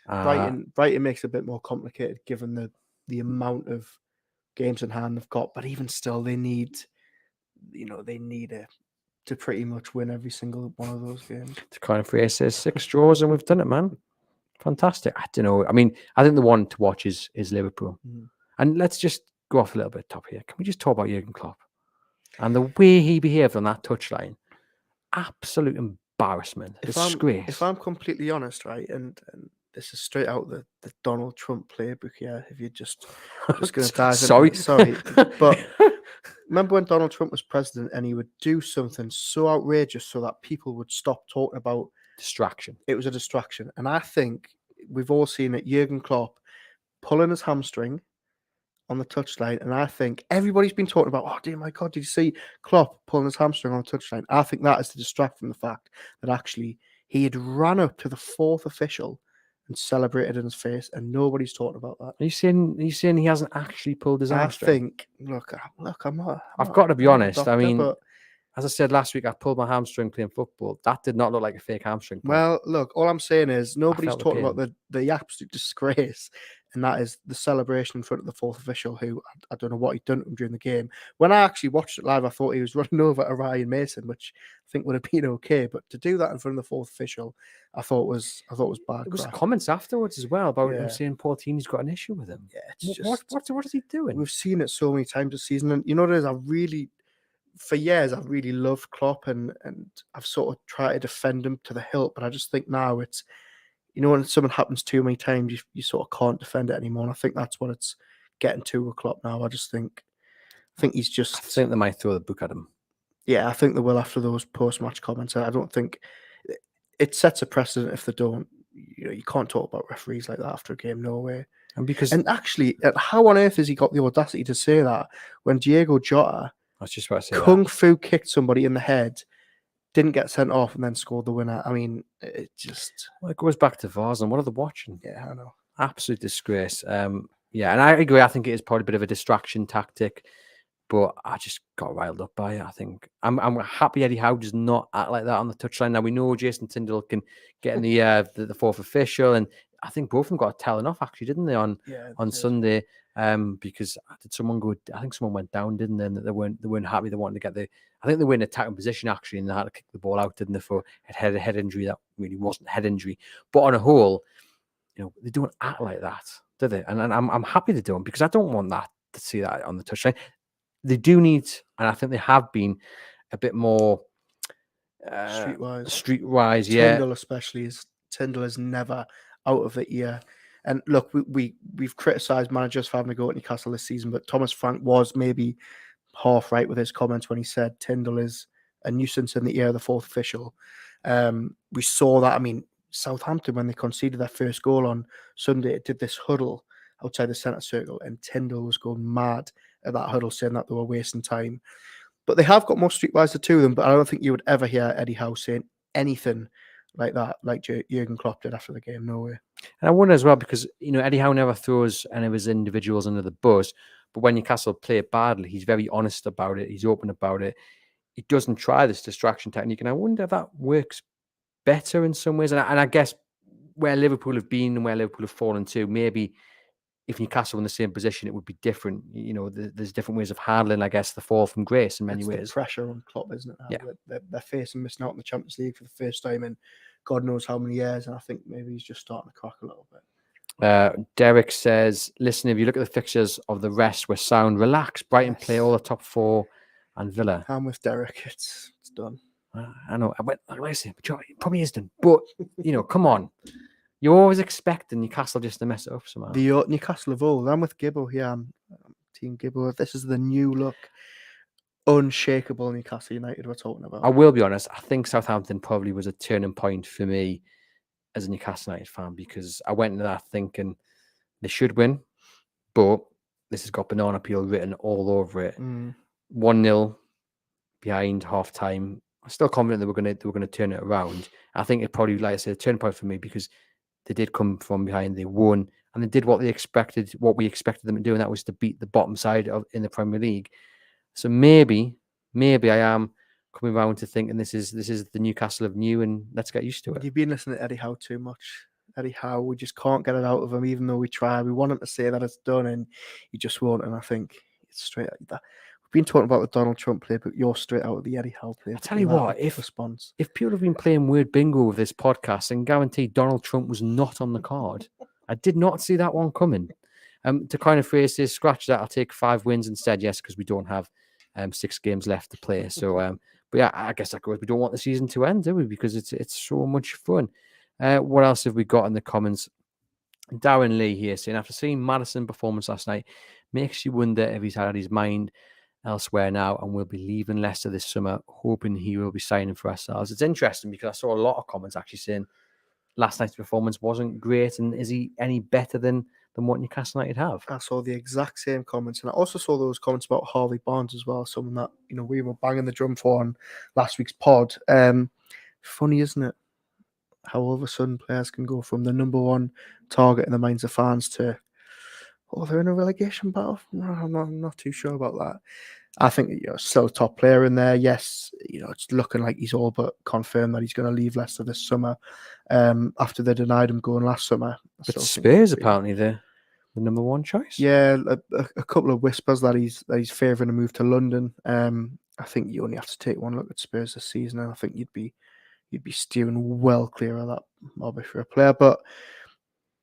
Brighton makes it a bit more complicated given the amount of games in hand they've got, but even still, they need to pretty much win every single one of those games. To kind of phrase says 6 draws and we've done it, man. Fantastic. I don't know. I mean, I think the one to watch is Liverpool. Mm. And let's just go off a little bit top here. Can we just talk about Jurgen Klopp and the way he behaved on that touchline? Absolute embarrassment. Disgrace. If I'm completely honest, right, and this is straight out the Donald Trump playbook here. If you're just going to dive into sorry, but remember when Donald Trump was president and he would do something so outrageous so that people would stop talking about distraction. It was a distraction, and I think we've all seen it. Jurgen Klopp pulling his hamstring on the touchline, and I think everybody's been talking about, oh dear my God, did you see Klopp pulling his hamstring on the touchline? I think that is to distract from the fact that actually he had ran up to the 4th official and celebrated in his face, and nobody's talking about that. Are you saying he hasn't actually pulled his hamstring? I think, look, I'm not. I've got to be honest. Doctor, I mean, as I said last week, I pulled my hamstring playing football. That did not look like a fake hamstring. Well, look, all I'm saying is nobody's talking about the absolute disgrace, and that is the celebration in front of the 4th official, who I don't know what he'd done to him during the game. When I actually watched it live, I thought he was running over a Ryan Mason, which I think would have been okay. But to do that in front of the 4th official, I thought was bad. It was comments afterwards as well about him saying Paul Tini's got an issue with him. Yeah, it's what is he doing? We've seen it so many times this season, and you know what it is. For years, I've really loved Klopp, and I've sort of tried to defend him to the hilt. But I just think now it's, when something happens too many times, you sort of can't defend it anymore. And I think that's what it's getting to with Klopp now. I think he's just. I think they might throw the book at him. Yeah, I think they will after those post-match comments. I don't think it sets a precedent if they don't. You can't talk about referees like that after a game. No way. And actually, how on earth has he got the audacity to say that when Diego Jota? I was just about to say Kung Fu kicked somebody in the head, didn't get sent off, and then scored the winner. I mean, it just... Well, it goes back to VARs, and what are they watching? Yeah, I know. Absolute disgrace. Yeah, and I agree. I think it is probably a bit of a distraction tactic, but I just got riled up by it. I think I'm happy Eddie Howe does not act like that on the touchline. Now, we know Jason Tyndall can get in the 4th official, and I think both of them got a telling off, actually, didn't they, on Sunday? Because did someone go? I think someone went down, didn't they? And they weren't happy. They wanted to get I think they were in attacking position actually, and they had to kick the ball out, didn't they? For a head injury that really wasn't a head injury, but on a whole, they don't act like that, do they? And I'm happy they don't, because I don't want that to see that on the touchline. They do need, and I think they have been a bit more streetwise. Yeah, Tyndall especially is Tyndall is never out of the ear. And look, we've criticised managers for having to go at Newcastle this season, but Thomas Frank was maybe half right with his comments when he said Tyndall is a nuisance in the ear of the fourth official. We saw that. I mean, Southampton, when they conceded their first goal on Sunday, it did this huddle outside the centre circle, and Tyndall was going mad at that huddle, saying that they were wasting time. But they have got more streetwise to them, but I don't think you would ever hear Eddie Howe saying anything like that, like Jurgen Klopp did after the game. No way. And I wonder as well, because, Eddie Howe never throws any of his individuals under the bus, but when Newcastle play badly, he's very honest about it. He's open about it. He doesn't try this distraction technique. And I wonder if that works better in some ways. And I guess where Liverpool have been and where Liverpool have fallen to, maybe if Newcastle were in the same position, it would be different. There's different ways of handling, I guess, the fall from grace in many It's ways. the pressure on Klopp, isn't it? Yeah. They're facing missing out in the Champions League for the first time in God knows how many years, and I think maybe he's just starting to crack a little bit. Derek says, listen, if you look at the fixtures of the rest, we're sound. Relax. Brighton play all the top four and Villa. I'm with Derek. It's done. I know. Like I say, it probably is done. But, come on. You're always expecting Newcastle just to mess it up somehow. The Newcastle of old. I'm with Gibbo here. I'm Team Gibbo. This is the new look, unshakable Newcastle United we're talking about. I will be honest. I think Southampton probably was a turning point for me as a Newcastle United fan, because I went into that thinking they should win, but this has got banana peel written all over it. 1-0 behind half time. I'm still confident that we're going to turn it around. I think it probably, like I said, a turning point for me, because they did come from behind, they won, and they did what we expected them to do, and that was to beat the bottom side in the Premier League. So maybe I am coming around to thinking this is the Newcastle of new, and let's get used to it. You've been listening to Eddie Howe too much. Eddie Howe, we just can't get it out of him, even though we try. We want him to say that it's done, and he just won't. And I think it's straight out that. We've been talking about the Donald Trump playbook. You're straight out of the Eddie Howe playbook. I tell you what, if people have been playing word bingo with this podcast, and guarantee Donald Trump was not on the card. I did not see that one coming. To kind of phrase this, scratch that. I'll take 5 wins instead. Yes, because we don't have 6 games left to play. So, but yeah, I guess that goes. We don't want the season to end, do we? Because it's so much fun. What else have we got in the comments? Darren Lee here saying, after seeing Maddison's performance last night, makes you wonder if he's had his mind elsewhere now and will be leaving Leicester this summer, hoping he will be signing for ourselves. It's interesting because I saw a lot of comments actually saying last night's performance wasn't great, and is he any better than what Newcastle United have? I saw the exact same comments, and I also saw those comments about Harvey Barnes as well, someone that we were banging the drum for on last week's pod. Funny, isn't it, how all of a sudden players can go from the number one target in the minds of fans to, they're in a relegation battle? I'm not too sure about that. I think still a top player in there. Yes, it's looking like he's all but confirmed that he's going to leave Leicester this summer. After they denied him going last summer. But Spurs apparently the number one choice. Yeah, a couple of whispers that he's favouring a move to London. I think you only have to take one look at Spurs this season, and I think you'd be steering well clear of that lobby for a player. But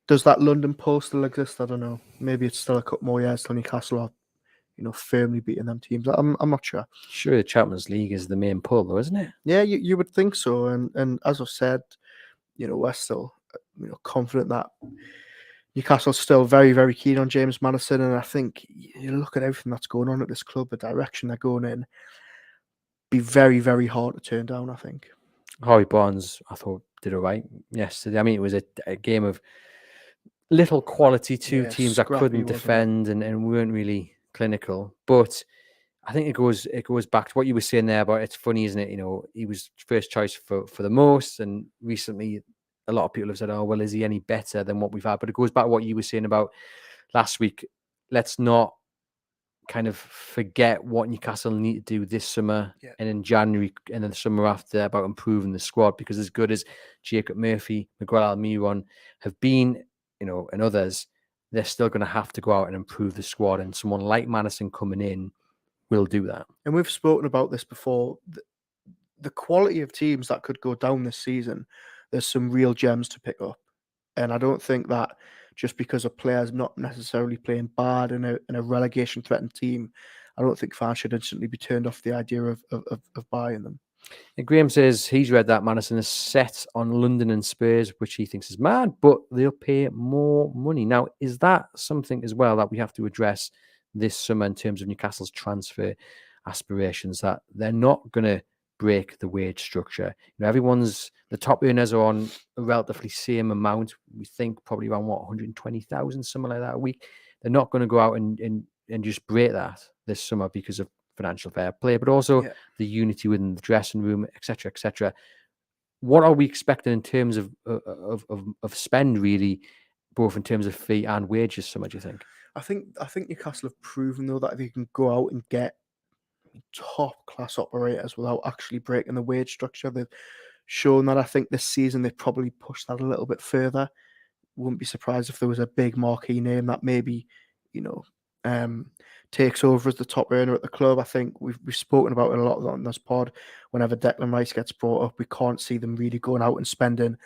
does that London pull still exist? I don't know. Maybe it's still a couple more years till Newcastle are, firmly beating them teams. I'm not sure. Sure, the Champions League is the main pull, though, isn't it? Yeah, you would think so. And as I've said, we're still confident that Newcastle's still very, very keen on James Maddison. And I think you look at everything that's going on at this club, the direction they're going in, be very, very hard to turn down, I think. Harvey Barnes, I thought, did all right yesterday. I mean, it was a game of little quality, two teams that couldn't defend and weren't really clinical. But I think it goes back to what you were saying there about, it's funny, isn't it? He was first choice for the most, and recently a lot of people have said, oh, well, is he any better than what we've had? But it goes back to what you were saying about last week. Let's not kind of forget what Newcastle need to do this summer and in January and then the summer after about improving the squad, because as good as Jacob Murphy, Miguel Almiron have been, and others, they're still going to have to go out and improve the squad, and someone like Maddison coming in will do that. And we've spoken about this before. The quality of teams that could go down this season, there's some real gems to pick up. And I don't think that just because a player's not necessarily playing bad in a relegation threatened team, I don't think fans should instantly be turned off the idea of buying them. Graham says he's read that Madison is set on London and Spurs, which he thinks is mad, but they'll pay more money. Now, is that something as well that we have to address this summer in terms of Newcastle's transfer aspirations, that they're not going to break the wage structure? The top earners are on a relatively same amount. We think probably around 120,000, something like that a week. They're not going to go out and just break that this summer because of financial fair play, but also the unity within the dressing room, etc., etc. What are we expecting in terms of spend, really, both in terms of fee and wages? Summer, do you think? I think Newcastle have proven though that they can go out and get top class operators without actually breaking the wage structure. They've shown that. I think this season they probably pushed that a little bit further. Wouldn't be surprised if there was a big marquee name that maybe, takes over as the top earner at the club. I think we've spoken about it a lot on this pod. Whenever Declan Rice gets brought up, we can't see them really going out and spending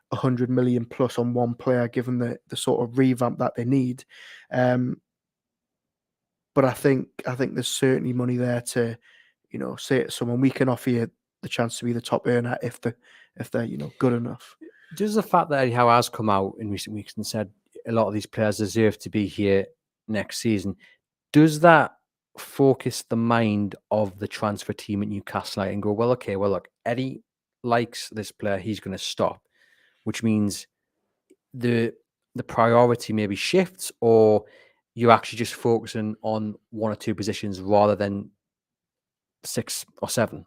100 million plus on one player, given the sort of revamp that they need. But I think there's certainly money there to, say to someone, we can offer you the chance to be the top earner if they're good enough. Does the fact that Eddie Howe has come out in recent weeks and said a lot of these players deserve to be here next season, does that focus the mind of the transfer team at Newcastle and go, well, okay, well, look, Eddie likes this player, he's going to stop, which means the priority maybe shifts, or you're actually just focusing on one or two positions rather than 6 or 7?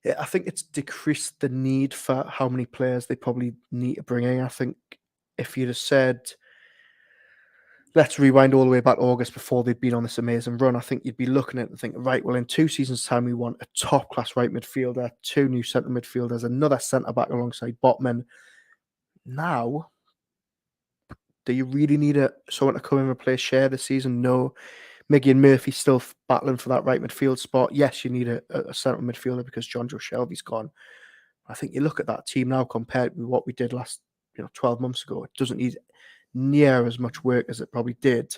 Yeah, I think it's decreased the need for how many players they probably need to bring in. I think if you'd have said, let's rewind all the way back to August before they'd been on this amazing run, I think you'd be looking at it and think, right, well, in 2 seasons' time, we want a top-class right midfielder, 2 new centre midfielders, another centre-back alongside Botman. Now, do you really need someone to come and replace Share this season? No. Miggy and Murphy still battling for that right midfield spot. Yes, you need a central midfielder because John Joe Shelby's gone. I think you look at that team now compared with what we did last 12 months ago. It doesn't need near as much work as it probably did.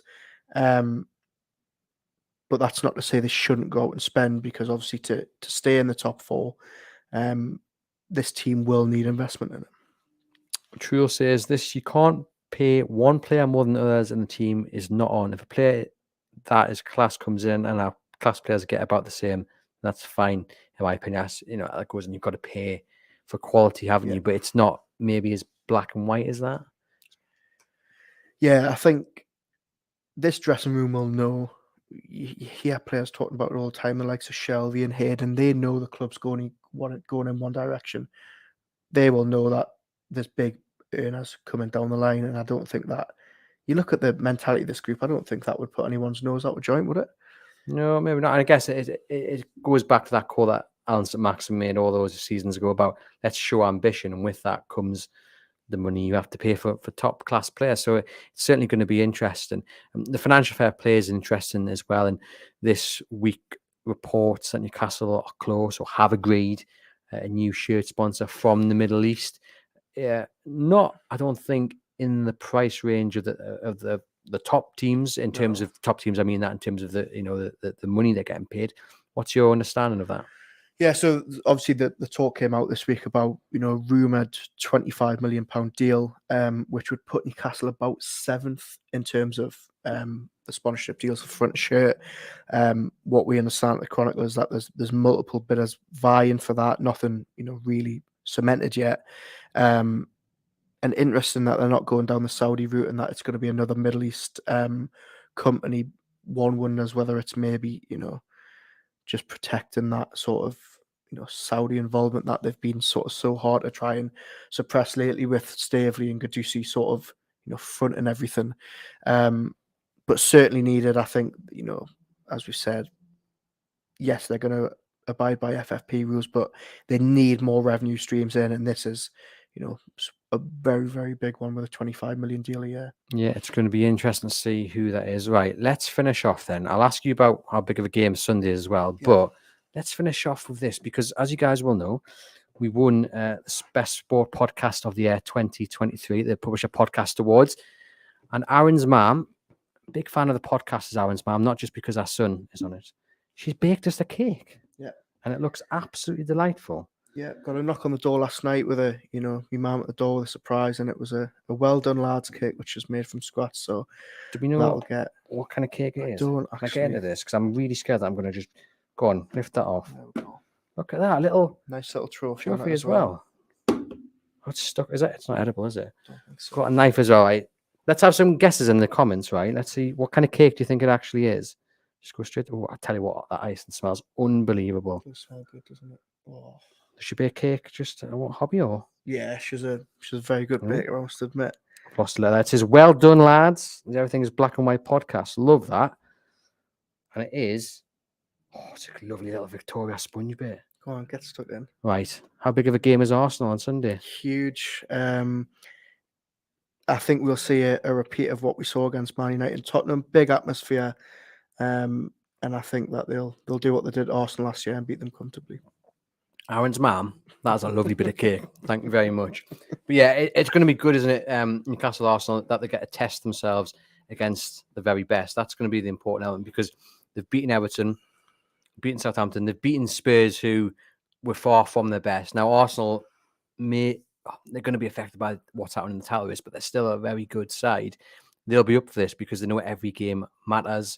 But that's not to say they shouldn't go out and spend, because obviously to stay in the top 4, this team will need investment in it. Truel says this: you can't pay one player more than others, and the team is not on. If a player that is class comes in and our class players get about the same, that's fine. In my opinion, that goes, and you've got to pay for quality, haven't you? But it's not maybe as black and white as that. Yeah, I think this dressing room will know. You hear players talking about it all the time, the likes of Shelby and Hayden. They know the club's going in one direction. They will know that there's big earners coming down the line, and I don't think that, you look at the mentality of this group, I don't think that would put anyone's nose out of joint, would it? No, maybe not. And I guess it goes back to that call that Alan St. Maxim made all those seasons ago about let's show ambition, and with that comes the money you have to pay for top class players. So it's certainly going to be interesting. The financial fair play is interesting as well. And this week reports that Newcastle are close or have agreed a new shirt sponsor from the Middle East. Not, I don't think, in the price range of the top teams. In terms of top teams, I mean that in terms of the money they're getting paid. What's your understanding of that? Yeah, so obviously the talk came out this week about rumoured £25 million deal, which would put Newcastle about 7th in terms of the sponsorship deals for front shirt. What we understand at the Chronicle is that there's multiple bidders vying for that. Nothing really cemented yet. And interesting that they're not going down the Saudi route, and that it's going to be another Middle East company. One wonders whether it's maybe just protecting that sort of Saudi involvement that they've been sort of so hard to try and suppress lately, with Staveley and Gudusi sort of fronting everything. But certainly needed. I think as we said, yes, they're going to abide by FFP rules, but they need more revenue streams in, and this is a very, very big one with a 25 million deal a year. Yeah, it's going to be interesting to see who that is. Right, let's finish off then. I'll ask you about how big of a game Sunday is as well, but let's finish off with this, because as you guys will know, we won the Best Sport Podcast of the Year 2023, the Publisher Podcast Awards. And Aaron's mum, big fan of the podcast is Aaron's mum, not just because our son is on it. She's baked us a cake. Yeah. and it looks absolutely delightful. Yeah, got a knock on the door last night with my mum at the door with a surprise, and it was a well done lads cake, which was made from scratch. So Do we that'll know get. what kind of cake it I is? don't Can I get into actually. this? Because I'm really scared that I'm going to just go on, lift that off. There we go. Look at that little Nice little trophy on it trophy as as well. What's stuck? Is it? It's not edible, is it? Don't think It's so. got a knife as well, right? Let's have some guesses in the comments, right? Let's see what kind of cake do you think it actually is. Just go straight. Oh, I tell you what, that icing smells unbelievable. Does smell good, doesn't it? Oh. Does she bake cake just what hobby or? Yeah, she's a very good baker, I must admit. I've lost the letter. It says, well done, lads. Everything is black and white podcast. Love that. And it is, it's a lovely little Victoria sponge bit. Go on, get stuck in. Right. How big of a game is Arsenal on Sunday? Huge. I think we'll see a repeat of what we saw against Man United and Tottenham. Big atmosphere. And I think that they'll do what they did at Arsenal last year and beat them comfortably. Aaron's mum, that's a lovely bit of cake. Thank you very much. But yeah, it's going to be good, isn't it? Newcastle Arsenal, that they get to test themselves against the very best. That's going to be the important element because they've beaten Everton, beaten Southampton, they've beaten Spurs, who were far from their best. Now, Arsenal, they're going to be affected by what's happening in the title race, but they're still a very good side. They'll be up for this because they know every game matters.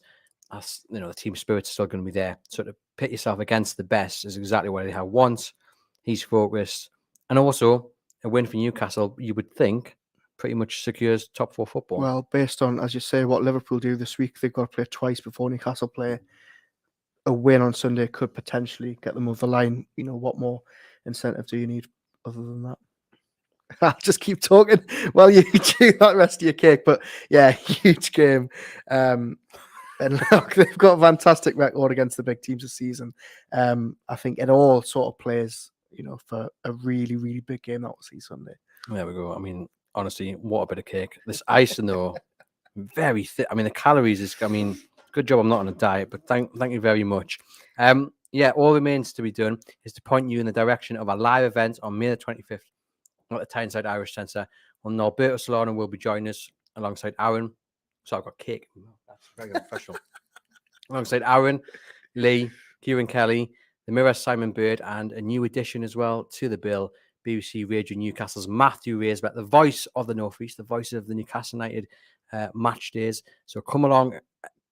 As you know, the team spirit's still going to be there. So to pit yourself against the best is exactly what they want. He's focused. And also, a win for Newcastle, you would think, pretty much secures top 4 football. Well, based on, as you say, what Liverpool do this week, they've got to play twice before Newcastle play. A win on Sunday could potentially get them over the line. You know, what more incentive do you need other than that? I'll just keep talking while you chew that rest of your cake. But yeah, huge game. And look, they've got a fantastic record against the big teams this season. I think it all sort of plays, for a really, really big game that we'll see Sunday. There we go. I mean, honestly, what a bit of cake. This icing, though, very thick. I mean, the calories is, good job I'm not on a diet, but thank you very much. Yeah, all remains to be done is to point you in the direction of a live event on May the 25th at the Tyneside Irish Centre. Well, Norberto Solano will be joining us alongside Aaron. So I've got cake. That's very unprofessional. Alongside Aaron, Lee, Kieran Kelly, the Mirror, Simon Bird, and a new addition as well to the bill, BBC Radio Newcastle's Matthew Raisbeck, the voice of the North East, the voice of the Newcastle United match days. So come along,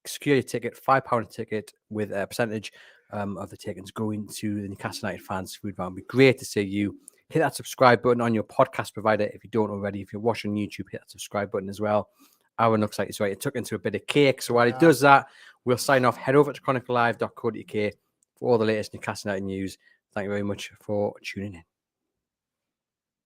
secure your ticket, £5 a ticket with a percentage of the tickets going to the Newcastle United fans food van. It'd be great to see you. Hit that subscribe button on your podcast provider if you don't already. If you're watching YouTube, hit that subscribe button as well. Aaron looks like he's right. It took into a bit of cake. So while he does that, we'll sign off. Head over to chroniclelive.co.uk for all the latest Newcastle United news. Thank you very much for tuning in.